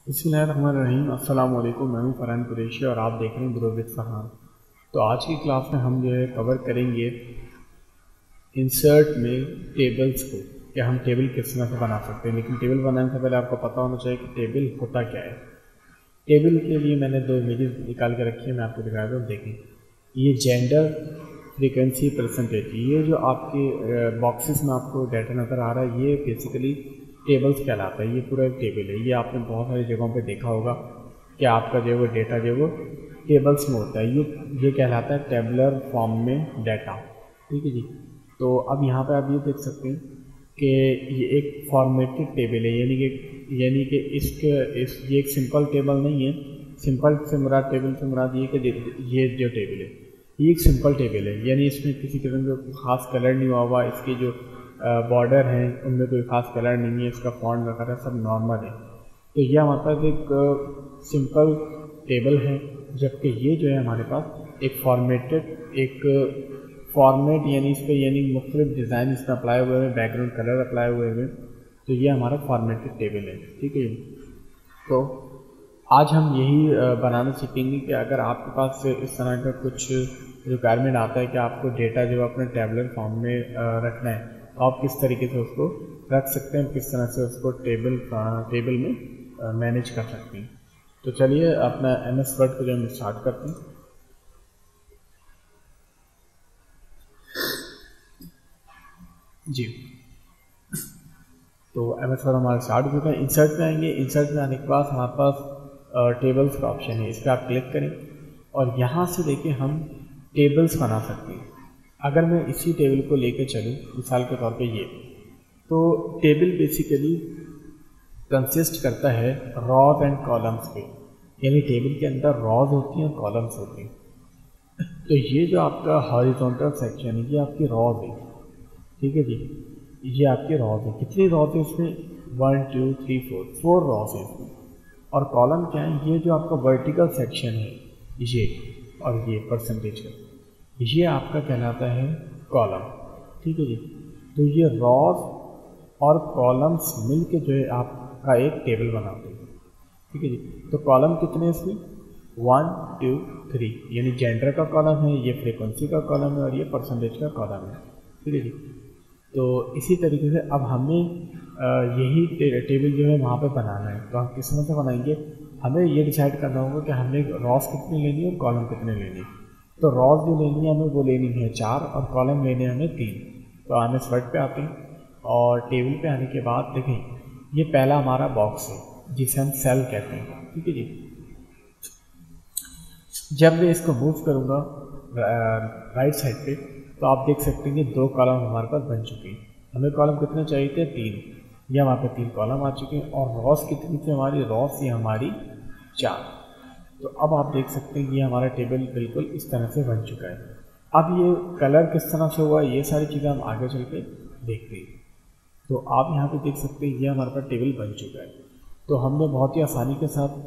बिस्मिल्लाहिर्रहमानिर्रहीम। अस्सलाम वालेकुम। मैं हूं फरहान कुरैशी और आप देख रहे हैं ग्रो विद फरहान। तो आज की क्लास में हम जो है कवर करेंगे इंसर्ट में टेबल्स को, कि हम टेबल किस तरह से बना सकते हैं। लेकिन टेबल बनाने से पहले आपको पता होना चाहिए कि टेबल होता क्या है। टेबल के लिए मैंने दो इमेजेस निकाल के रखी है, मैं आपको दिखा दूँ। देखें, ये जेंडर, फ्रीक्वेंसी, परसेंटेज, ये जो आपके बॉक्सेस में आपको डाटा नज़र आ रहा है, ये बेसिकली टेबल्स कहलाता है। ये पूरा एक टेबल है। ये आपने बहुत सारी जगहों पे देखा होगा कि आपका जो वो डेटा जो वो टेबल्स में होता है। ये कहलाता है टेबलर फॉर्म में डाटा। ठीक है जी। तो अब यहाँ पे आप ये देख सकते हैं कि ये एक फॉर्मेटेड टेबल है, यानी कि ये एक सिंपल टेबल नहीं है। सिंपल से मुराद, टेबल से मुराद ये कि ये जो टेबल है ये एक सिंपल टेबल है, यानी इसमें किसी किस्म का खास कलर नहीं हुआ हुआ। इसके जो बॉर्डर हैं उनमें कोई ख़ास कलर नहीं है, इसका फॉन्ट वगैरह सब नॉर्मल है। तो ये हमारे पास एक सिंपल टेबल है, जबकि ये जो है हमारे पास एक फॉर्मेट, यानी इस पर यानी मुख्तलिफ डिज़ाइन इसमें अप्लाई हुए हैं, बैकग्राउंड कलर अप्लाई हुए हैं। तो ये हमारा फॉर्मेटेड टेबल है। ठीक है। तो आज हम यही बनाना सीखेंगे कि अगर आपके पास इस तरह का कुछ रिक्वायरमेंट आता है कि आपको डेटा जो अपने टेबलर फॉर्म में रखना है, तो आप किस तरीके से उसको रख सकते हैं, किस तरह से उसको टेबल में मैनेज कर सकते हैं। तो चलिए अपना MS वर्ड को जो हम स्टार्ट करते हैं। जी, तो MS वर्ड हमारा स्टार्ट हो चुका है। इंसर्ट में आएंगे। इंसर्ट में आने के बाद हमारे पास टेबल्स का ऑप्शन है, इस पर आप क्लिक करें और यहाँ से देखिए हम टेबल्स बना सकते हैं। अगर मैं इसी टेबल को लेकर चलूँ मिसाल के तौर पे ये, तो टेबल बेसिकली कंसिस्ट करता है रॉज एंड कॉलम्स पे, यानी टेबल के अंदर रॉज होती हैं और कॉलम्स होती हैं। तो ये जो आपका हॉरिजॉन्टल सेक्शन है ये आपकी रॉज है। ठीक है जी, ये आपकी रॉज है। कितनी रॉज है इसमें? 1 2 3 4 रॉज है इसमें। और कॉलम क्या है? ये जो आपका वर्टिकल सेक्शन है ये, और ये परसेंटेज का, ये आपका कहलाता है कॉलम। ठीक है जी। तो ये रॉज और कॉलम्स मिलके जो है आपका एक टेबल बनाते हैं। ठीक है जी। तो कॉलम कितने इसमें? 1 2 3, यानी जेंडर का कॉलम है, ये फ्रीक्वेंसी का कॉलम है और ये परसेंटेज का कॉलम है। ठीक है जी। तो इसी तरीके से अब हमें यही टेबल जो है वहाँ पे बनाना है। तो हम किस तरह से बनाएंगे? हमें ये डिसाइड करना होगा कि हमने रॉस कितनी लेनी है और कॉलम कितने लेनी है। तो रॉस जो लेनी है हमें वो लेनी है 4 और कॉलम लेने हमें 3। तो MS वर्ड पे आते हैं और टेबल पे आने के बाद देखें ये पहला हमारा बॉक्स है जिसे हम सेल कहते हैं। ठीक है जी। जब मैं इसको मूव करूँगा राइट साइड पे, तो आप देख सकते हैं कि 2 कॉलम हमारे पास बन चुके हैं। हमें कॉलम कितने चाहिए थे? 3। ये हमारे पास 3 कॉलम आ चुके हैं। और रॉस कितनी थी हमारी? रॉस ये हमारी 4। तो अब आप देख सकते हैं कि ये हमारा टेबल बिल्कुल इस तरह से बन चुका है। अब ये कलर किस तरह से हुआ, ये सारी चीज़ें हम आगे चल के देखते हैं। तो आप यहाँ पे देख सकते हैं ये हमारे पास टेबल बन चुका है। तो हमने बहुत ही आसानी के साथ,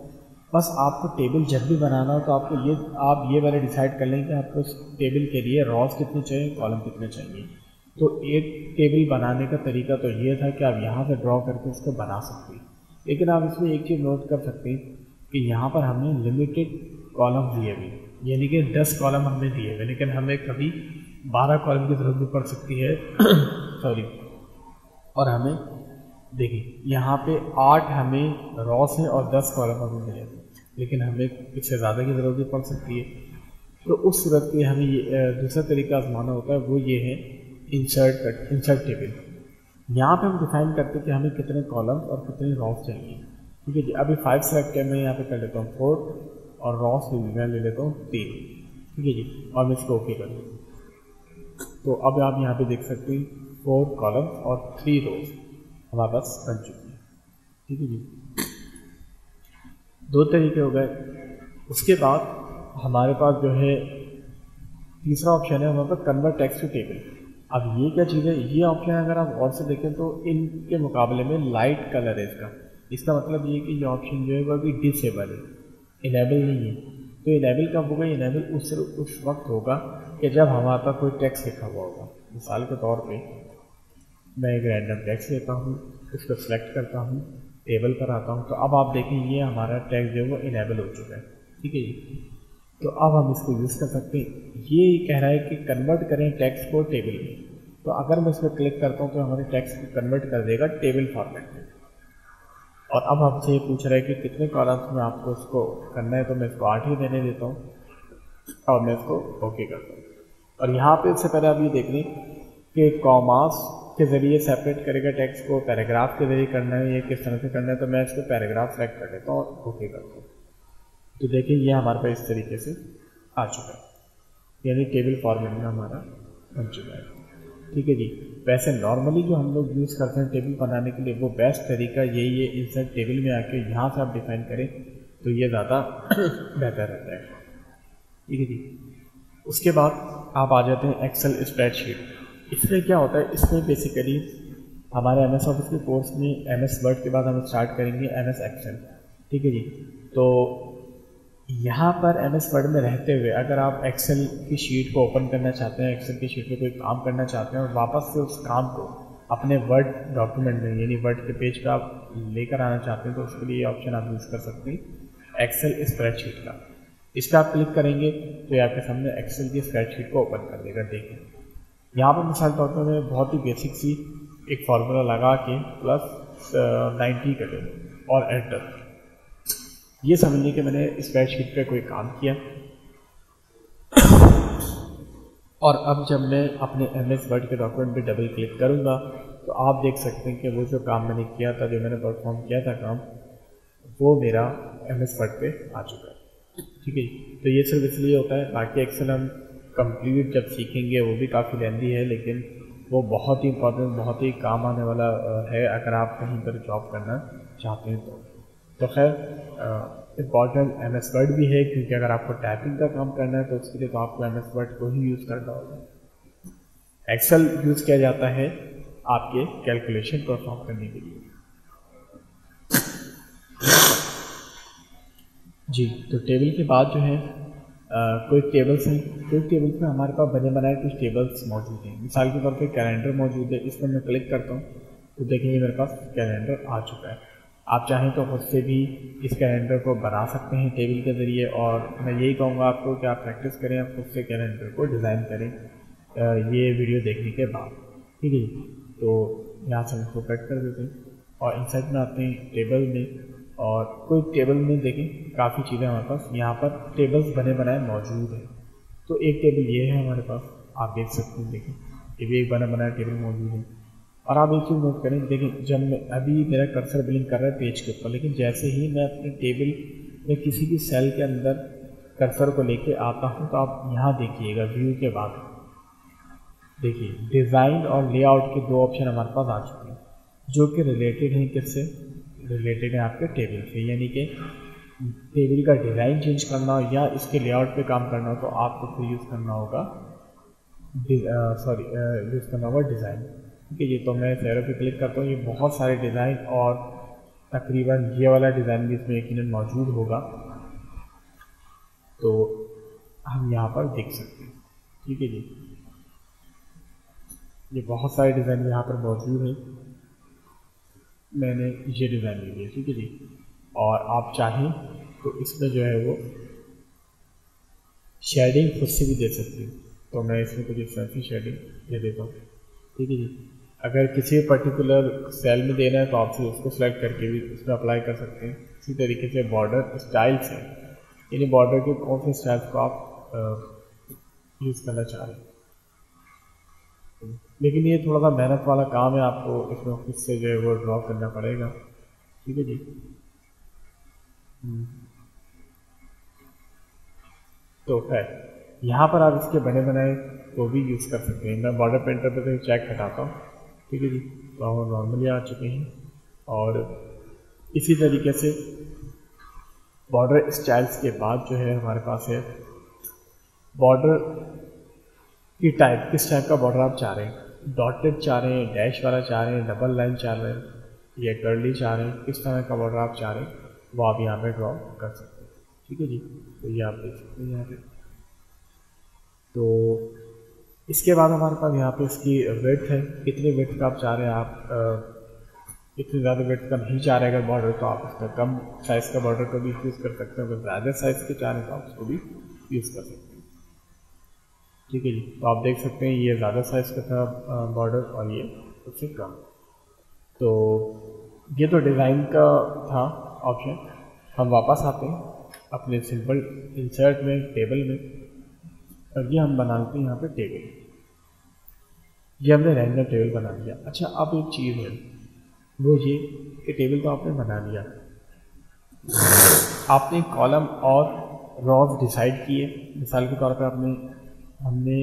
बस आपको टेबल जब भी बनाना हो तो आप ये वाले डिसाइड कर लें कि आपको इस टेबल के लिए रॉज कितने चाहिए, कॉलम कितने चाहिए। तो एक टेबल बनाने का तरीका तो ये था कि आप यहाँ से ड्रॉ करके इसको बना सकते हैं। लेकिन आप इसमें एक चीज़ नोट कर सकते हैं कि यहाँ पर हमें लिमिटेड कॉलम दिए हुए, यानी कि 10 कॉलम हमने दिए हुए, लेकिन हमें कभी 12 कॉलम की ज़रूरत भी पड़ सकती है सॉरी। और हमें देखिए यहाँ पे 8 हमें रॉस है और 10 कॉलम हमें मिले, लेकिन हमें इससे ज़्यादा की ज़रूरत भी पड़ सकती है। तो उस सूरत में हमें ये दूसरा तरीका आजमाना होता है, वो ये है इंसर्ट टेबल। यहाँ पे हम डिफाइन करते हैं कि हमें कितने कॉलम और कितने रॉस चाहिए। ठीक है जी। अभी 5 सेलेक्ट है, मैं यहाँ पे कर लेता हूँ 4 और रॉस मैं ले लेता हूँ 3। ठीक है जी। और मैं इसको ओके कर देता हूँ। तो अब आप यहाँ पे देख सकते हैं 4 कॉलम और 3 रोज हमारे पास बन चुकी है। ठीक है जी। 2 तरीके हो गए। उसके बाद हमारे पास जो है तीसरा ऑप्शन है हमारे पास कन्वर्ट टेक्स्ट टू टेबल। अब ये क्या चीज़ है? ये ऑप्शन अगर आप और से देखें तो इनके मुकाबले में लाइट कलर है इसका मतलब ये कि ये ऑप्शन जो है वो अभी डिसेबल है, इनेबल नहीं है। तो इनेबल कब होगा? इनेबल उस वक्त होगा कि जब हमारे पास कोई टेक्स्ट लिखा हुआ होगा। मिसाल के तौर पे मैं एक रैंडम टेक्स्ट लेता हूँ, उसको सेलेक्ट करता हूँ, टेबल पर आता हूँ, तो अब आप देखें ये हमारा टैग जो है वो इनेबल हो चुका है। ठीक है जी, तो अब हम इसको यूज़ कर सकते हैं। ये कह रहा है कि कन्वर्ट करें टेक्स्ट को टेबल में, तो अगर मैं इस पर क्लिक करता हूँ तो हमारे टेक्स्ट को कन्वर्ट कर देगा टेबल फॉर्मेट में। और अब आपसे ये पूछ रहा है कि कितने कॉलम्स में आपको इसको करना है, तो मैं इसको 8 ही देने देता हूँ और मैं इसको ओके करता हूँ। और यहाँ पे इससे पहले आप ये देख लें कि कॉमास के ज़रिए सेपरेट करेगा टेक्स्ट को, पैराग्राफ के ज़रिए करना है, ये किस तरह से करना है, तो मैं इसको पैराग्राफ सेलेक्ट कर लेता हूँ और ओके करता हूँ। तो देखिए ये हमारे पास इस तरीके से आ चुका है, यानी टेबल फॉर्मेट में हमारा बन चुका है। ठीक है जी, वैसे नॉर्मली जो हम लोग यूज़ करते हैं टेबल बनाने के लिए वो बेस्ट तरीका यही है, इंसर्ट टेबल में आके यहाँ से आप डिफाइन करें तो ये ज़्यादा बेहतर रहता है। ठीक है जी, उसके बाद आप आ जाते हैं एक्सेल स्प्रेडशीट। इसमें क्या होता है, इसमें बेसिकली हमारे एमएस ऑफिस के कोर्स में एमएस वर्ड के बाद हम स्टार्ट करेंगे एमएस एक्सेल। ठीक है जी, तो यहाँ पर एमएस वर्ड में रहते हुए अगर आप एक्सेल की शीट को ओपन करना चाहते हैं, एक्सेल की शीट पे कोई काम करना चाहते हैं और वापस से उस काम को अपने वर्ड डॉक्यूमेंट में यानी वर्ड के पेज पे आप लेकर आना चाहते हैं, तो उसके लिए ये ऑप्शन आप यूज़ कर सकते हैं एक्सेल स्प्रेडशीट का। इस पर आप क्लिक करेंगे तो ये आपके सामने एक्सेल की स्प्रेडशीट को ओपन कर देगा। देखिए यहाँ पर मिसाल तौर पर मैं बहुत ही बेसिक सी एक फार्मूला लगा के +90 करें और एंटर, ये समझिए कि मैंने स्प्रेडशीट पे कोई काम किया। और अब जब मैं अपने एमएस वर्ड के डॉक्यूमेंट पे डबल क्लिक करूँगा तो आप देख सकते हैं कि वो जो काम मैंने किया था, जो मैंने परफॉर्म किया था काम, वो मेरा एमएस वर्ड पे आ चुका है। ठीक है, तो ये सिर्फ इसलिए होता है, बाकी एक्सेल हम कंप्लीट जब सीखेंगे वो भी काफ़ी लेंदी है, लेकिन वो बहुत ही इंपॉर्टेंट, बहुत ही काम आने वाला है अगर आप कहीं पर जॉब करना चाहते हैं तो खैर इम्पॉर्टेंट एमएस वर्ड भी है, क्योंकि अगर आपको टाइपिंग का काम करना है तो उसके लिए तो आपको एमएस वर्ड को ही यूज़ करना होगा। एक्सेल यूज़ किया जाता है आपके कैलकुलेशन परफॉर्म करने के लिए। जी, तो टेबल के बाद जो है कोई टेबल्स हैं, कोई टेबल्स में हमारे पास बने बनाए कुछ टेबल्स मौजूद हैं। मिसाल के तौर पे कैलेंडर मौजूद है, इस पर मैं क्लिक करता हूँ तो देखेंगे मेरे पास कैलेंडर आ चुका है। आप चाहें तो खुद से भी इस कैलेंडर को बना सकते हैं टेबल के ज़रिए, और मैं यही कहूँगा आपको कि आप प्रैक्टिस करें, आप खुद से कैलेंडर को डिज़ाइन करें ये वीडियो देखने के बाद। ठीक है, तो यहाँ से इसको कट कर देते हैं और इंसर्ट में आते हैं टेबल में, और कोई टेबल में देखें काफ़ी चीज़ें हमारे पास यहाँ पर टेबल्स बने बनाए मौजूद हैं। तो एक टेबल ये है हमारे पास, आप देख सकते हैं, देखें ये भी एक बना बनाया टेबल मौजूद है। और आप एक चीज़ नोट करें, देखें जब मैं अभी मेरा कर्सर ब्लिंक कर रहा है पेज के ऊपर, लेकिन जैसे ही मैं अपने टेबल में किसी भी सेल के अंदर कर्सर को लेके आता हूँ तो आप यहाँ देखिएगा व्यू के बाद देखिए डिज़ाइन और लेआउट के दो ऑप्शन हमारे पास आ चुके हैं, जो कि रिलेटेड हैं, किससे रिलेटेड है आपके टेबल से। यानी कि टेबल का डिज़ाइन चेंज करना हो या इसके लेआउट पे काम करना हो तो आपको फिर यूज़ करना होगा यूज़ करना होगा डिज़ाइन। ठीक है जी, तो मैं एरो पे क्लिक करता हूँ, ये बहुत सारे डिज़ाइन और तकरीबन ये वाला डिज़ाइन भी इसमें यकीनन मौजूद होगा, तो हम यहाँ पर देख सकते हैं। ठीक है जी, ये बहुत सारे डिज़ाइन यहाँ पर मौजूद हैं, मैंने ये डिज़ाइन ले लिया। ठीक है जी, और आप चाहें तो इसमें जो है वो शेडिंग खुद से भी दे सकते हैं, तो मैं इसमें कुछ इस तरह की शेडिंग दे देता हूँ। ठीक है जी, अगर किसी पर्टिकुलर सेल में देना है तो आप उसको सेलेक्ट करके भी उसमें अप्लाई कर सकते हैं। इसी तरीके से बॉर्डर स्टाइल्स हैं, यानी बॉर्डर के कौन से स्टाइल्स को आप यूज़ करना चाह रहे हैं, लेकिन ये थोड़ा सा मेहनत वाला काम है, आपको इसमें खुद से जो है वो ड्रॉ करना पड़ेगा। ठीक है जी, तो खैर यहाँ पर आप इसके बने बनाए को भी यूज़ कर सकते हैं। मैं बॉर्डर पेंटर पर तो चेक हटाता हूँ। ठीक है जी, तो हम नॉर्मली आ चुके हैं, और इसी तरीके से बॉर्डर स्टाइल्स के बाद जो है हमारे पास है बॉर्डर की टाइप, किस टाइप का बॉर्डर आप चाह रहे हैं, डॉटेड चाह रहे हैं, डैश वाला चाह रहे हैं, डबल लाइन चाह रहे हैं या कर्ली चाह रहे हैं, किस तरह का बॉर्डर आप चाह रहे हैं वो आप यहाँ पे ड्रॉ कर सकते हैं। ठीक है जी, तो ये आप देख सकते हैं यहाँ पे। तो इसके बाद हमारे पास यहाँ पे इसकी विड्थ है, कितनी विड्थ का आप चाह रहे हैं आप इतनी ज़्यादा वेट का नहीं चाह रहे अगर बॉर्डर तो आप इसका कम साइज़ का बॉर्डर को भी यूज़ कर सकते हैं, अगर ज़्यादा साइज़ के चाह रहे तो आप उसको भी यूज़ कर सकते हैं। ठीक है जी, तो आप देख सकते हैं ये ज़्यादा साइज़ का था बॉर्डर और ये उससे कम। तो ये तो डिज़ाइन का था ऑप्शन। हम वापस आते हैं अपने सिंपल इंसर्ट में, टेबल में, और ये हम बनाते हैं यहाँ पे टेबल। ये हमने रैंडम टेबल बना लिया। अच्छा, अब एक चीज़ है वो ये कि टेबल तो आपने बना लिया, आपने कॉलम और रॉज डिसाइड किए। मिसाल के तौर पर हमने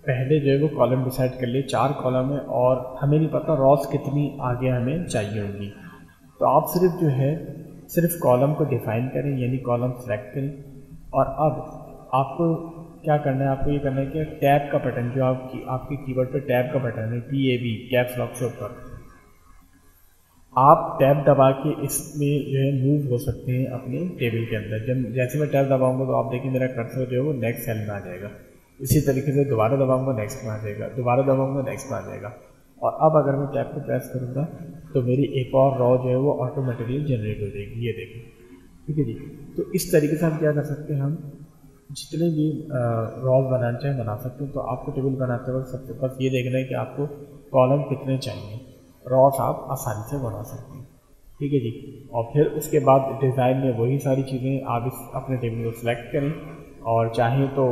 पहले जो है वो कॉलम डिसाइड कर लिए, 4 कॉलम है और हमें नहीं पता रॉज कितनी आगे हमें चाहिए होंगी। तो आप सिर्फ कॉलम को डिफाइन करें, यानी कॉलम सेलेक्ट करें। और अब आपको क्या करना है, आपको ये करना है कि टैब का बटन जो आपके कीबोर्ड पे टैब का बटन है, TAB, कैप्स लॉक से ऊपर, आप टैब दबा के इसमें जो है मूव हो सकते हैं अपने टेबल के अंदर। जब जैसे मैं टैब दबाऊंगा तो आप देखिए मेरा कर्सर जो है वो नेक्स्ट सेल में आ जाएगा। इसी तरीके से दोबारा दबाऊंगा नेक्स्ट में आ जाएगा, दोबारा दबाऊंगा नेक्स्ट में आ जाएगा। और अब अगर मैं टैब को प्रेस करूँगा तो मेरी एक और रॉ जो है वो ऑटोमेटिकली जनरेट हो जाएगी, ये देखें। ठीक है जी, तो इस तरीके से हम क्या कर सकते हैं, हम जितने भी रॉज बनाना चाहें बना सकते हैं। तो आपको टेबल बनाते वक्त सबसे बस ये देखना है कि आपको कॉलम कितने चाहिए, रॉज आप आसानी से बना सकते हैं। ठीक है जी, और फिर उसके बाद डिज़ाइन में वही सारी चीज़ें आप अपने टेबल को सिलेक्ट करें, और चाहें तो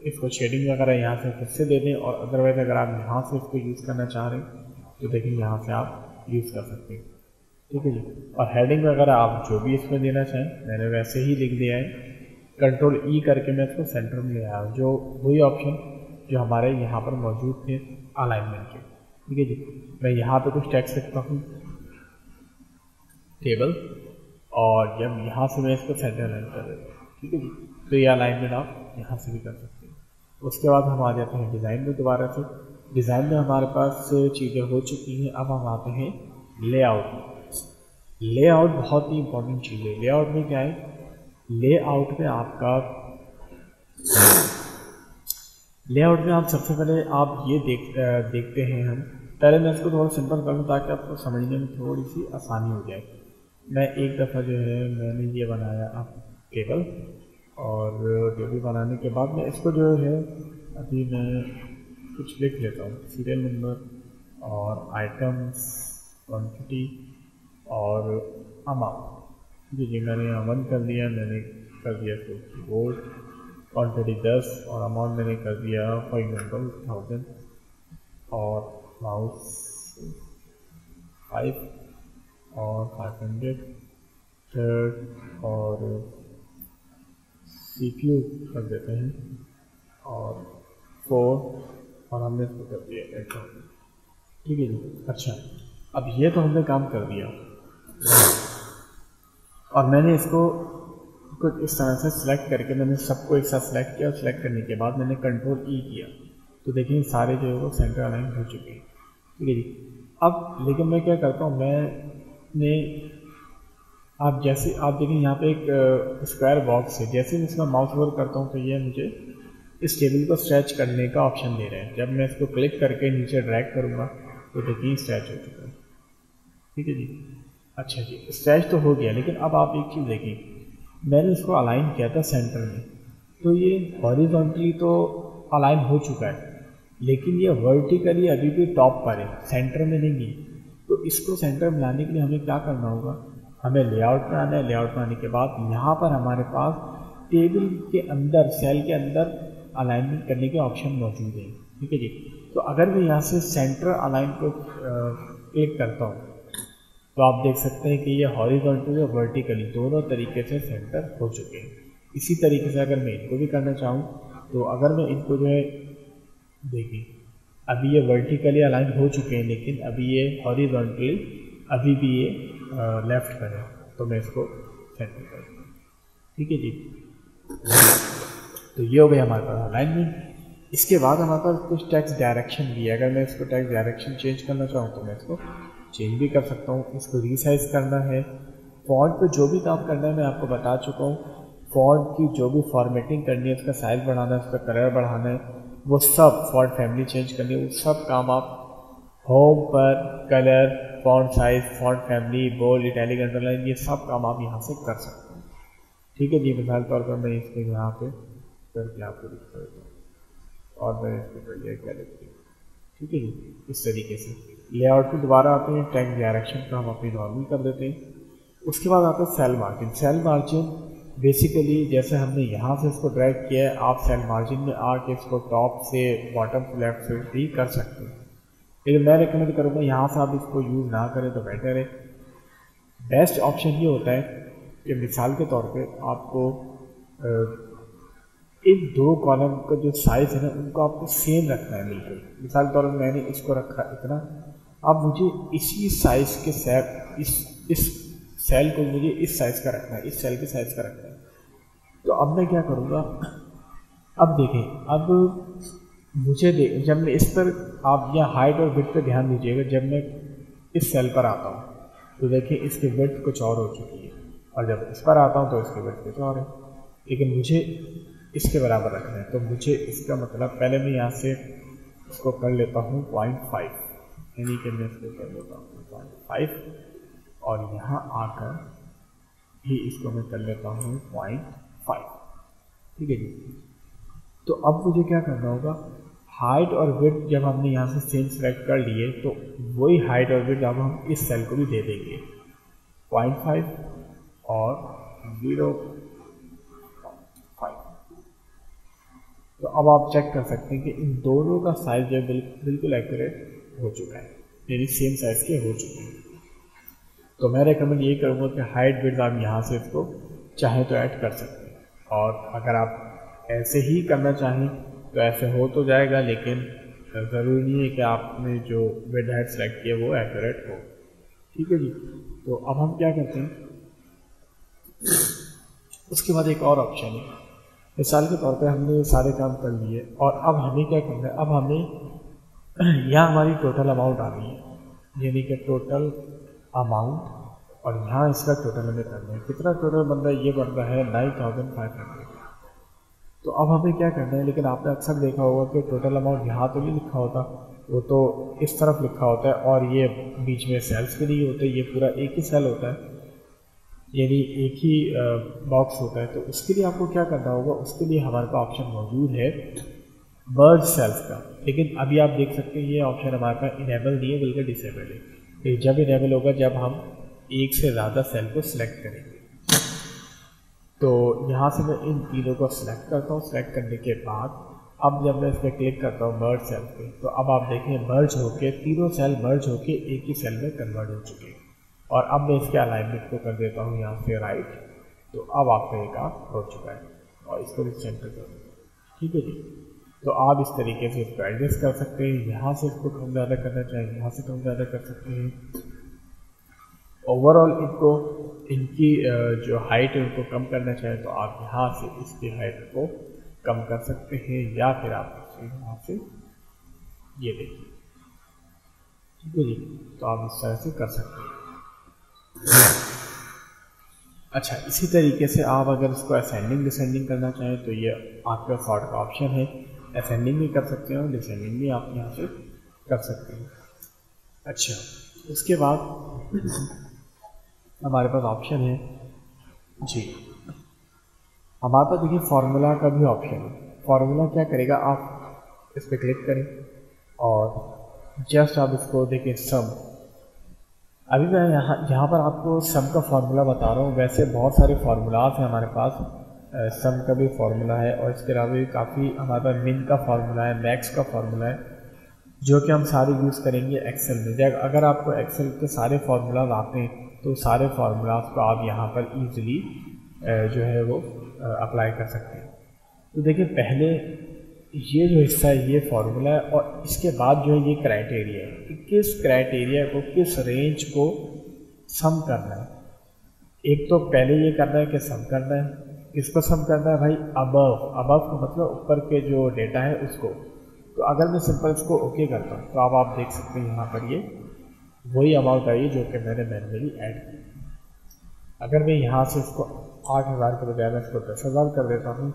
इसको शेडिंग वगैरह यहाँ से खुद से दे दें, और अदरवाइज़ अगर आप यहाँ से इसको यूज़ करना चाह रहे हैं तो देखिए यहाँ से आप यूज़ कर सकते हैं। ठीक है जी, और हेडिंग वगैरह आप जो भी इसमें देना चाहें, मैंने वैसे ही लिख दिया है। कंट्रोल E करके मैं इसको सेंटर में ले आया हूँ, जो वही ऑप्शन जो हमारे यहाँ पर मौजूद थे अलाइनमेंट के। ठीक है जी, मैं यहाँ पे कुछ टेक्स्ट लिखता हूँ टेबल, और जब यहाँ से मैं इसको सेंटर अलाइन कर देता हूँ। ठीक है जी, तो ये अलाइनमेंट आप यहाँ से भी कर सकते हैं। उसके बाद हम आ जाते हैं डिज़ाइन में दोबारा से। डिज़ाइन में हमारे पास चीज़ें हो चुकी हैं, अब हम आते हैं लेआउट। लेआउट बहुत ही इंपॉर्टेंट चीज़ है। लेआउट में क्या है, लेआउट में आप सबसे पहले आप ये देखते हैं। हम पहले मैं इसको थोड़ा सिंपल कर लूँ ताकि आपको समझने में थोड़ी सी आसानी हो जाए। मैं एक दफ़ा जो है मैंने ये बनाया आप टेबल, और टेबल बनाने के बाद मैं इसको जो है अभी मैं कुछ लिख लेता हूँ, सीरियल नंबर और आइटम्स, क्वांटिटी और अमाउंट। जी मैंने यहाँ 1 कर दिया, मैंने कर दिया कीबोर्ड, क्वांटिटी 10 और अमाउंट मैंने कर दिया फॉर एग्जाम्पल 1000, और माउस 5 और 500, थर्ड और CPU कर देते हैं और 4, और हमने इसको कर दिया 8000। ठीक है जी, अच्छा अब ये तो हमने काम कर दिया, और मैंने इसको कुछ इस तरह से सिलेक्ट करके मैंने सबको एक साथ सिलेक्ट किया, और सिलेक्ट करने के बाद मैंने कंट्रोल E किया, तो देखिए सारे जो है वो सेंटर अलाइन हो चुके हैं। ठीक है जी, अब लेकिन मैं क्या करता हूँ, मैंने आप देखें यहाँ पे एक स्क्वायर बॉक्स है, जैसे मैं इसका माउस ओवर करता हूँ तो ये मुझे इस टेबल को स्ट्रेच करने का ऑप्शन दे रहे हैं। जब मैं इसको क्लिक करके नीचे ड्रैग करूँगा तो देखिए स्ट्रेच हो चुका है। ठीक है जी, अच्छा जी, स्ट्रेच तो हो गया, लेकिन अब आप एक चीज़ देखिए, मैंने इसको अलाइन किया था सेंटर में, तो ये हॉरिजॉन्टली तो अलाइन हो चुका है, लेकिन ये वर्टिकली अभी भी टॉप पर है, सेंटर में नहीं है। तो इसको सेंटर में लाने के लिए हमें क्या करना होगा, हमें लेआउट में आना है। लेआउट में आने के बाद यहाँ पर हमारे पास टेबल के अंदर, सेल के अंदर अलाइनमेंट करने के ऑप्शन मौजूद है। ठीक है जी, तो अगर मैं यहाँ से सेंटर अलाइन को क्लिक करता हूँ तो आप देख सकते हैं कि ये हॉरिजॉन्टली और वर्टिकली दोनों तरीके से सेंटर हो चुके हैं। इसी तरीके से अगर मैं इनको भी करना चाहूँ तो अगर मैं इनको जो है देखिए, अभी ये वर्टिकली अलाइन हो चुके हैं, लेकिन अभी ये हॉरिजॉन्टली अभी भी ये लेफ्ट पर है, तो मैं इसको सेंटर कर दूँ। ठीक है जी, तो ये हो गया हमारे पास अलाइनमेंट। इसके बाद हमारे पास कुछ टेक्स्ट डायरेक्शन भी है। अगर मैं इसको टेक्स्ट डायरेक्शन चेंज करना चाहूँ तो मैं इसको चेंज भी कर सकता हूँ। इसको रीसाइज करना है, फॉन्ट पे जो भी काम करना है मैं आपको बता चुका हूँ। फॉन्ट की जो भी फॉर्मेटिंग करनी है, उसका साइज बढ़ाना है, उसका कलर बढ़ाना है, वो सब, फॉन्ट फैमिली चेंज करनी है, वो सब काम आप होम पर colour, font size, font family, bold, italic, underline, ये सब काम आप यहाँ से कर सकते हैं। ठीक है जी, मिसाल तौर पर मैं इसको यहाँ पे करके आपको दिखा देता हूँ और मैं इसको कर लिया गैलेक्सी। ठीक है जी, इस तरीके से लेआउट पे दोबारा आते हैं, टैग डायरेक्शन का हम अपनी नॉर्मल कर देते हैं। उसके बाद आता है cell margin. Cell margin basically जैसे हमने यहाँ से इसको ड्रैग किया है, आप सेल मार्जिन में आके इसको टॉप से बॉटम से लेफ्ट से भी कर सकते हैं, लेकिन मैं रिकमेंड करूँगा यहाँ से आप इसको यूज़ ना करें तो बेटर है। बेस्ट ऑप्शन ये होता है कि मिसाल के तौर पे आपको इन दो कॉलम का जो साइज़ है ना उनको आपको सेम रखना है बिल्कुल। मिसाल के तौर पर मैंने इसको रखा इतना, अब मुझे इसी साइज़ के सेल इस सेल को मुझे इस साइज़ का रखना है, इस सेल के साइज़ का रखना है। तो अब मैं क्या करूँगा, अब देखें, अब मुझे जब मैं इस पर, आप या हाइट और विड्थ पे ध्यान दीजिएगा, जब मैं इस सेल पर आता हूँ तो देखिए इसकी विड्थ कुछ और हो चुकी है, और जब इस पर आता हूँ तो इसकी विड्थ कुछ और है, लेकिन मुझे इसके बराबर रखना है। तो मुझे इसका मतलब पहले मैं यहाँ से इसको कर लेता हूँ 0.5, यानी कि मैं इसको कर लेता हूँ 0.5 और यहाँ आकर भी इसको मैं कर लेता हूँ 0.5। ठीक है जी, तो अब मुझे क्या करना होगा, हाइट और विड्थ जब हमने यहाँ से सेम सेलेक्ट कर लिए तो वही हाइट और विड्थ अब हम इस सेल को भी दे देंगे 0.5 और 0.5। तो अब आप चेक कर सकते हैं कि इन दोनों का साइज जो बिल्कुल एक्यूरेट हो चुका है, यानी सेम साइज के हो चुके हैं। तो मैं रेकमेंड ये करूँगा कि हाइट विड्थ आप यहाँ से इसको चाहे तो ऐड कर सकते हैं, और अगर आप ऐसे ही करना चाहें तो ऐसे हो तो जाएगा, लेकिन ज़रूरी नहीं है कि आपने जो विड्थ हाइट सेलेक्ट किया वो एक्यूरेट हो। ठीक है जी, तो अब हम क्या करते हैं, उसके बाद एक और ऑप्शन है। मिसाल के तौर पे हमने ये सारे काम कर लिए और अब हमें क्या करना है, अब हमें यहाँ हमारी टोटल अमाउंट आ गई है, यानी कि टोटल अमाउंट, और यहाँ इसका टोटल हमें करना है। कितना टोटल बन रहा है, ये बन रहा है 9500। तो अब हमें क्या करना है, लेकिन आपने अक्सर देखा होगा कि टोटल अमाउंट यहाँ तो नहीं लिखा होता, वो तो इस तरफ लिखा होता है और ये बीच में सेल्स भी नहीं होते, ये पूरा एक ही सेल होता है, यानी एक ही बॉक्स होता है। तो उसके लिए आपको क्या करना होगा, उसके लिए हमारे पास ऑप्शन मौजूद है मर्ज सेल्स का, लेकिन अभी आप देख सकते हैं ये ऑप्शन हमारे पास इनेबल नहीं है बल्कि डिसेबल है। तो जब इनेबल होगा जब हम एक से ज़्यादा सेल को सिलेक्ट करेंगे। तो यहाँ से मैं इन तीनों को सिलेक्ट करता हूँ। सिलेक्ट करने के बाद अब जब मैं इस पर क्लिक करता हूँ मर्ज सेल पे, तो अब आप देखें मर्ज होके तीनों सेल मर्ज होके एक ही सेल में कन्वर्ट हो चुके हैं। और अब मैं इसके अलाइनमेंट को कर देता हूँ यहाँ से राइट, तो अब आपका ये काम हो चुका है और इसको भी सेंटर कर देता हूँ। ठीक है जी, तो आप इस तरीके से इसको एडजस्ट कर सकते हैं, यहाँ से इसको कम ज़्यादा करना चाहें यहाँ से कम ज़्यादा कर सकते हैं। ओवरऑल इनको इनकी जो हाइट है उनको कम करना चाहें तो आप यहाँ से इसकी हाइट को कम कर सकते हैं, या फिर आप यहाँ से ये देखिए। ठीक है जी, तो आप इस तरह से कर सकते हैं। अच्छा, इसी तरीके से आप अगर इसको असेंडिंग डिसेंडिंग करना चाहें तो ये आपका सॉर्ट का ऑप्शन है, असेंडिंग भी कर सकते हैं और डिसेंडिंग भी आप यहाँ से कर सकते हैं। अच्छा, उसके बाद हमारे पास ऑप्शन है जी, हमारे पास देखिए फार्मूला का भी ऑप्शन है। फार्मूला क्या करेगा, आप इस पर क्लिक करें और जस्ट आप इसको देखिए सम। अभी मैं यहाँ पर आपको सम का फार्मूला बता रहा हूँ, वैसे बहुत सारे फार्मूलाज हैं हमारे पास, सम का भी फार्मूला है और इसके अलावा भी काफ़ी हमारे पास मिन का फार्मूला है, मैक्स का फार्मूला है, जो कि हम सारे यूज़ करेंगे एक्सेल में। जब अगर आपको एक्सेल के सारे फार्मूलाज आते हैं तो सारे फार्मूलाज को आप यहाँ पर ईजिली जो है वो अप्लाई कर सकते हैं। तो देखिए पहले ये जो हिस्सा है ये फार्मूला है, और इसके बाद जो है ये क्राइटेरिया है कि किस क्राइटेरिया को, किस रेंज को सम करना है। एक तो पहले ये करना है कि सम करना है, किसको सम करना है भाई, अबव का मतलब ऊपर के जो डेटा है उसको। तो अगर मैं सिंपल इसको ओके करता हूँ तो अब आप देख सकते हैं यहाँ पर ये वही अमाउंट आई जो कि मैंने मैन्युअली ऐड की। अगर मैं यहाँ से इसको 8000 के बजाय मैं इसको 10,000 कर देता हूँ,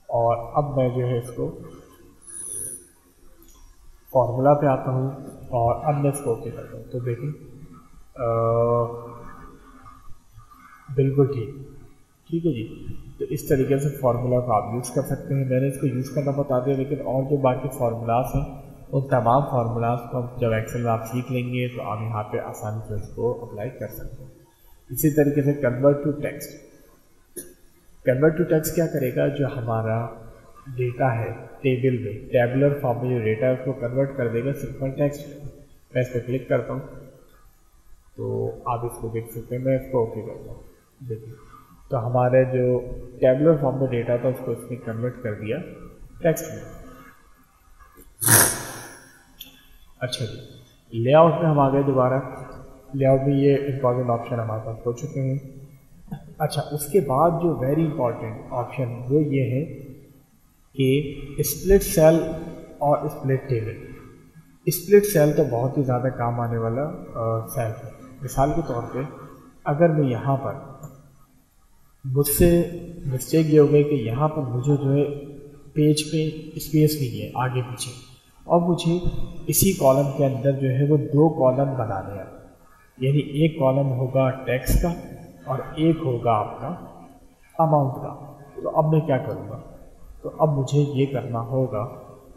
और अब मैं जो है इसको फॉर्मूला पे आता हूँ और अब मैं इसको ओके करता हूँ। तो देखिए बिल्कुल ठीक है जी। तो इस तरीके से फार्मूला को आप यूज़ कर सकते हैं। मैंने इसको यूज़ करना बता दिया, लेकिन और जो बाकी फार्मूलाज हैं उन तमाम फार्मूलाज को जब एक्सेल में आप सीख लेंगे तो आप यहाँ पे आसानी से इसको अप्लाई कर सकते हैं। इसी तरीके से convert to text. Convert to text क्या करेगा, जो हमारा डेटा है टेबल में, टेबुलर फॉर्म में जो डेटा है उसको कन्वर्ट कर देगा सिंपल टेक्स्ट में। मैं इस पर क्लिक करता हूँ तो आप इसको देख सकते हैं। मैं इसको ओके करता हूँ, देखिए तो हमारे जो टेबुलर फॉर्म में डेटा था उसको इसने कन्वर्ट कर दिया टेक्स्ट में। अच्छा जी, लेआउट में हम आ गए दोबारा। लेआउट में ये इंपॉर्टेंट ऑप्शन हमारे पास हो चुके हैं। अच्छा, उसके बाद जो वेरी इंपॉर्टेंट ऑप्शन वो ये है कि स्प्लिट सेल और स्प्लिट टेबल। स्प्लिट सेल तो बहुत ही ज़्यादा काम आने वाला सेल है। मिसाल के तौर पे अगर मैं यहाँ पर, मुझसे मिस्टेक ये हो गई कि यहाँ पर मुझे जो है पेज पे स्पेस नहीं है आगे पीछे, और मुझे इसी कॉलम के अंदर जो है वो 2 कॉलम बनाने हैं। यानी एक कॉलम होगा टैक्स का और एक होगा आपका अमाउंट का। तो अब मैं क्या करूँगा, तो अब मुझे ये करना होगा,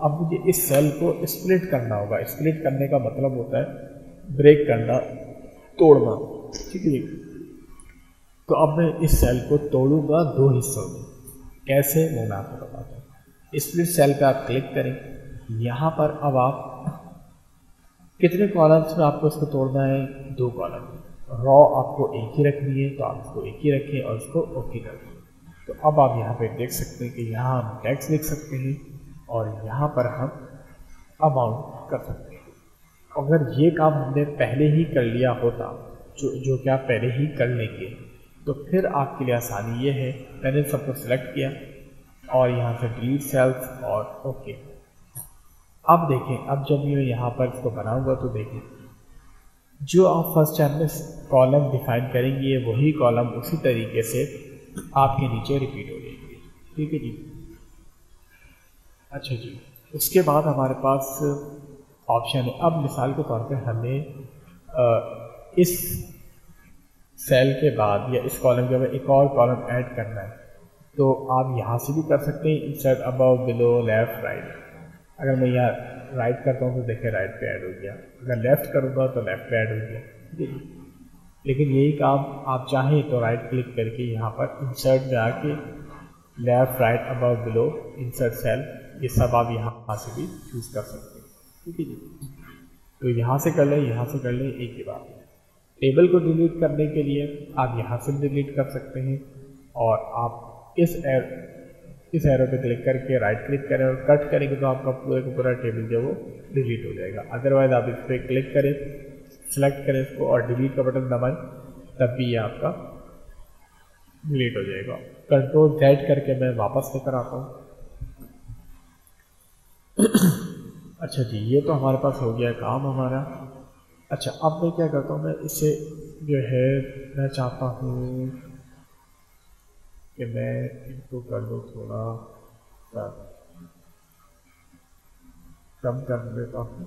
अब मुझे इस सेल को स्प्लिट करना होगा। स्प्लिट करने का मतलब होता है ब्रेक करना, तोड़ना, ठीक है। तो अब मैं इस सेल को तोड़ूंगा 2 हिस्सों में। कैसे, वो मैं आपको बताता हूँ। स्प्लिट सेल पे आप क्लिक करें, यहाँ पर अब आप कितने कॉलम्स में आपको इसको तोड़ना है, 2 कॉलम। रॉ आपको एक ही रखनी है तो आप इसको एक ही रखें और इसको ओके कर दें। तो अब आप यहाँ पे देख सकते हैं कि यहाँ हम टैक्स लिख सकते हैं और यहाँ पर हम अमाउंट कर सकते हैं। अगर ये काम हमने पहले ही कर लिया होता, जो कि आप पहले ही कर लेंगे, तो फिर आपके लिए आसानी ये है, मैंने सबको सिलेक्ट किया और यहाँ से डिलीट सेल्स और ओके। अब देखें, अब जब मैं यहाँ पर इसको बनाऊंगा तो देखें जो आप फर्स्ट टाइम में कॉलम डिफाइन करेंगे वही कॉलम उसी तरीके से आपके नीचे रिपीट हो जाएंगे, ठीक है जी। अच्छा जी, उसके बाद हमारे पास ऑप्शन है। अब मिसाल के तौर पे हमें इस सेल के बाद या इस कॉलम के बाद एक और कॉलम ऐड करना है, तो आप यहाँ से भी कर सकते हैं, insert above, below, left, right. अगर मैं यहाँ राइट करता हूँ तो देखिए राइट पे ऐड हो गया, अगर लेफ़्ट करूँगा तो लेफ़्ट पे ऐड हो गया, ठीक है। लेकिन यही काम आप चाहें तो राइट क्लिक करके यहाँ पर इंसर्ट में आके left, right, above, below, insert cell, ये सब आप यहाँ से भी चूज़ कर सकते हैं, ठीक है जी। तो यहाँ से कर लें, यहाँ से कर लें, एक ही बात है। टेबल को डिलीट करने के लिए आप यहाँ से डिलीट कर सकते हैं और आप इस एरो पे क्लिक करके राइट क्लिक करें और कट करेंगे तो आपका पूरा का पूरा टेबल जो वो डिलीट हो जाएगा। अदरवाइज आप इस पर क्लिक करें, सेलेक्ट करें इसको और डिलीट का बटन दबाएं, तब भी ये आपका डिलीट हो जाएगा। कंट्रोल Z करके मैं वापस लेकर आता हूँ। अच्छा जी, ये तो हमारे पास हो गया काम हमारा। अच्छा, अब मैं क्या करता हूँ, मैं इसे जो है मैं चाहता हूँ कि मैं इनको कर लूँ थोड़ा कम कर देता हूँ।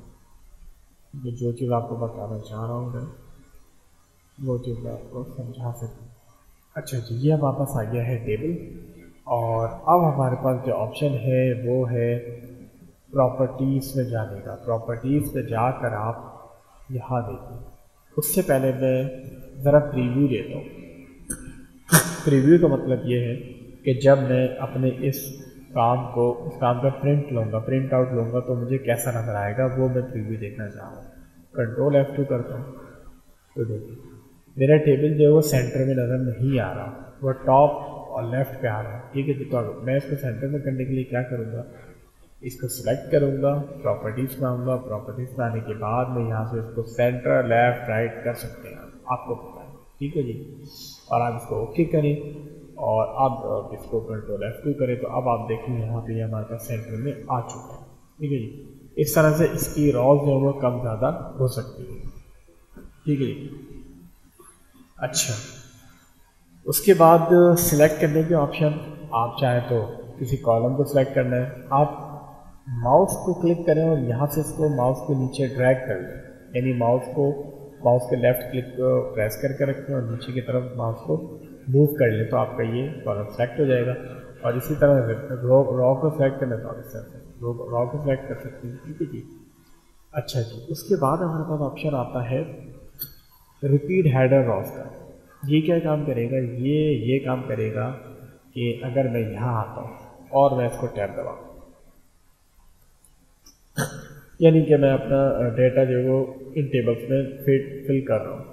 जो चीज़ आपको बताना चाह रहा हूँ मैं वो चीज़ मैं आपको समझा सकूँ। अच्छा जी, ये अब वापस आ गया है टेबल और अब हमारे पास जो ऑप्शन है वो है प्रॉपर्टीज़ में जाने का। प्रॉपर्टीज़ में जाकर आप यहाँ देखिए, उससे पहले मैं ज़रा प्रीव्यू देता हूँ। प्रीव्यू का मतलब ये है कि जब मैं अपने इस काम का प्रिंट प्रिंट आउट लूँगा तो मुझे कैसा नज़र आएगा, वो मैं प्रीव्यू देखना चाह रहा हूँ। कंट्रोल F2 करता हूँ तो देखिए मेरा टेबल जो है वो सेंटर में नज़र नहीं आ रहा, वो टॉप और लेफ्ट पे आ रहा है, ठीक है। तो मैं इसको सेंटर में करने के लिए क्या करूँगा, इसको सिलेक्ट करूँगा, प्रॉपर्टीज़ में आऊँगा, प्रॉपर्टीज़ में आने के बाद मैं यहाँ से इसको सेंटर, लेफ्ट, राइट कर सकते हैं, आपको पता है, ठीक है जी। और आप इसको ओके करें और अब इसको कंट्रोल F2 करें तो अब आप देखें यहाँ पे हमारे पास सेंटर में आ चुका है, ठीक है जी। इस तरह से इसकी रॉज जो है वो कम ज़्यादा हो सकती है, ठीक है जी। अच्छा, उसके बाद सिलेक्ट करने के ऑप्शन, आप चाहें तो किसी कॉलम को सिलेक्ट करना है, आप माउस को क्लिक करें और यहाँ से इसको माउस के नीचे ड्रैग कर लें, यानी माउस के लेफ्ट क्लिक को प्रेस करके रखें और नीचे की तरफ माउस को मूव कर लें, तो आपका ये कॉलम सेलेक्ट हो जाएगा। और इसी तरह रॉ को सेलेक्ट करना तो रॉ को सेलेक्ट कर सकते हैं, ठीक है जी। अच्छा जी, उसके बाद हमारे पास ऑप्शन आता है रिपीट हेडर रॉस का। ये क्या काम करेगा, ये काम करेगा कि अगर मैं यहाँ आता हूँ और मैं इसको टैब दबाऊँ, यानी कि मैं अपना डेटा जो वो इन टेबल्स में फिल कर रहा हूँ,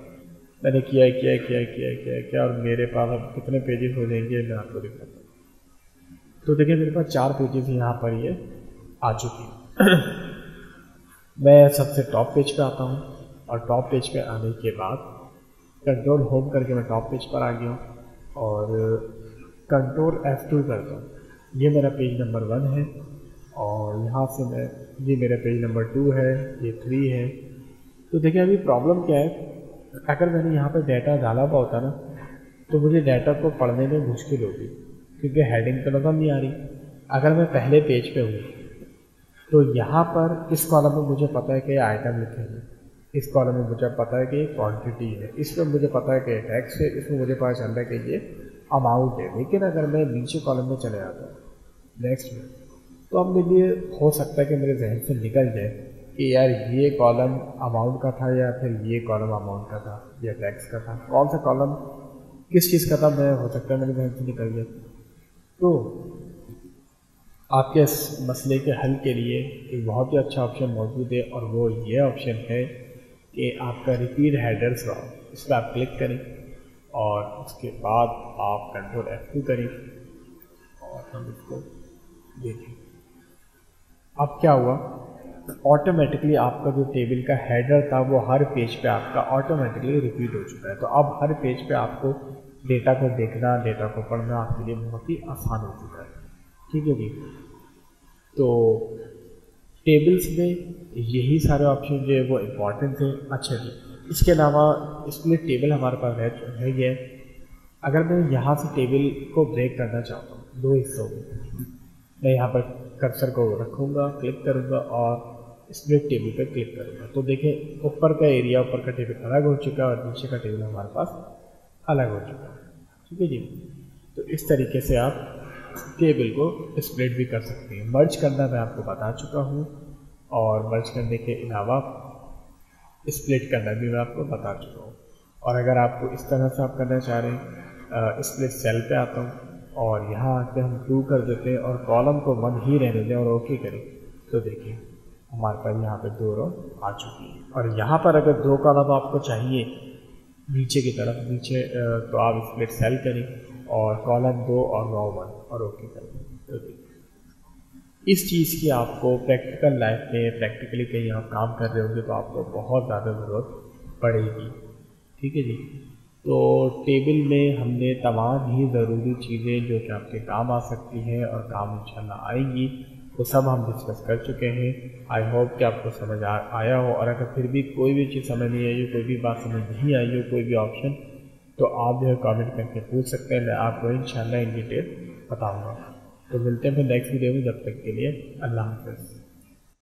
मैंने किया और मेरे पास अब कितने पेजेस हो जाएंगे मैं आपको दिखाता हूँ। तो देखिए मेरे पास 4 पेजेस यहाँ पर ये आ चुकी है। मैं सबसे टॉप पेज पे आता हूँ और टॉप पेज पे आने के बाद कंट्रोल होम करके मैं टॉप पेज पर आ गया हूँ और कंट्रोल F2 करता हूँ। ये मेरा पेज नंबर 1 है और यहाँ से ये मेरा पेज नंबर 2 है, ये 3 है। तो देखिए अभी प्रॉब्लम क्या है, अगर मैंने यहाँ पर डाटा डाला हुआ होता ना तो मुझे डाटा को पढ़ने में मुश्किल होगी, क्योंकि हेडिंग तो नज़र नहीं आ रही। अगर मैं पहले पेज पे हूँ तो यहाँ पर इस कॉलम में मुझे पता है कि आइटम लिखे हैं, इस कॉलम में मुझे पता है कि क्वांटिटी है, इसमें मुझे पता है कि टैक्स है, इसमें मुझे पता चल रहा है कि ये अमाउंट है। लेकिन अगर मैं नीचे कॉलम में चले जाता हूँ नेक्स्ट में, तो अब मेरे लिए हो सकता है कि मेरे जहन से निकल जाए कि यार ये कॉलम अमाउंट का था या फिर ये कॉलम अमाउंट का था या टैक्स का था, कौन सा कॉलम किस चीज़ का था, मैं हो सकता है मेरे जहन से निकल जाए। तो आपके इस मसले के हल के लिए एक बहुत ही अच्छा ऑप्शन मौजूद है और वो ये ऑप्शन है कि आपका रिपीट हेडर्स रॉ, इस पर आप क्लिक करें और उसके बाद आप कंट्रोल F2 करें और हम इसको देखें। अब क्या हुआ, ऑटोमेटिकली आपका जो टेबल का हेडर था वो हर पेज पे आपका ऑटोमेटिकली रिपीट हो चुका है। तो अब हर पेज पे आपको डेटा को देखना, डेटा को पढ़ना आपके लिए बहुत ही आसान हो चुका है, ठीक है जी। तो टेबल्स में यही सारे ऑप्शन जो है वो इम्पॉर्टेंट थे। अच्छा जी, इसके अलावा स्प्लिट टेबल हमारे पास है गया। अगर मैं यहाँ से टेबल को ब्रेक करना चाहता हूँ 2 हिस्सों में, मैं यहाँ पर कर्सर को रखूँगा, क्लिक करूँगा और स्प्लिट टेबल पर क्लिक करूँगा, तो देखें ऊपर का एरिया, ऊपर का टेबल अलग हो चुका है और नीचे का टेबल हमारे पास अलग हो चुका है, ठीक है जी। तो इस तरीके से आप टेबल को स्प्लिट भी कर सकते हैं। मर्ज करना मैं आपको बता चुका हूँ और मर्ज करने के अलावा स्प्लिट करना भी मैं आपको बता चुका हूँ। और अगर आपको इस तरह से आप करना चाह रहे हैं, स्प्लिट सेल पे आता हूँ और यहाँ आके हम 2 कर देते हैं और कॉलम को 1 ही रहने दें और ओके करें, तो देखिए हमारे पास यहाँ पे 2 रो आ चुकी है। और यहाँ पर अगर 2 कॉलम आपको चाहिए नीचे की तरफ तो आप स्प्लिट सेल करें और कॉलम 2 और रो 1 और ओके करें। तो इस चीज़ की आपको प्रैक्टिकल लाइफ में प्रैक्टिकली कहीं आप काम कर रहे होंगे तो आपको बहुत ज़्यादा ज़रूरत पड़ेगी, ठीक है जी। तो टेबल में हमने तमाम ही ज़रूरी चीज़ें जो कि आपके काम आ सकती हैं और काम इंशाल्लाह आएंगी, वो सब हम डिस्कस कर चुके हैं। आई होप कि आपको समझ आया हो, और अगर फिर भी कोई भी चीज़ समझ नहीं आई हो, कोई भी बात समझ नहीं आई हो, कोई भी ऑप्शन, तो आप जो है कमेंट करके पूछ सकते हैं, मैं आपको इंशाल्लाह इन डिटेल बताऊँगा। तो मिलते हैं फिर नेक्स्ट वीडियो में, जब तक के लिए अल्लाह हाफ़िज़।